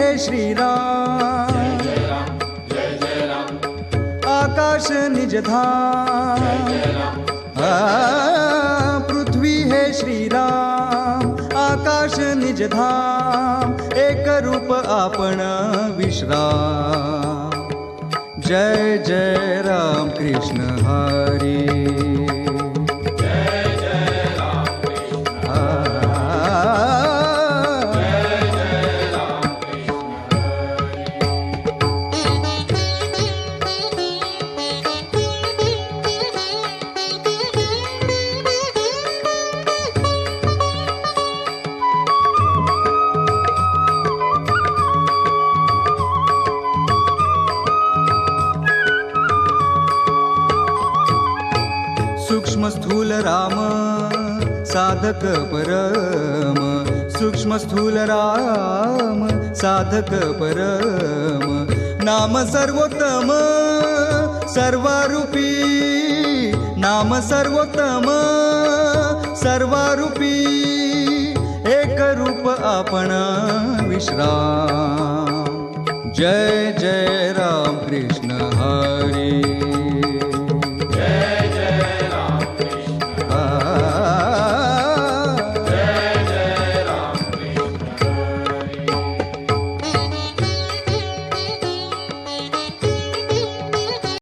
हे श्रीराम, आकाश निज धाम, पृथ्वी हे श्रीराम, आकाश निज धाम, एक रूप आपण विश्राम. जय जय राम कृष्ण हरी. सूक्ष्म स्थूल राम साधक परम, सूक्ष्म स्थूल राम साधक परम, नाम सर्वोत्तम सर्वारूपी, नाम सर्वोत्तम सर्वारूपी, एक रूप आपण विश्राम. जय जय राम कृष्ण हरी.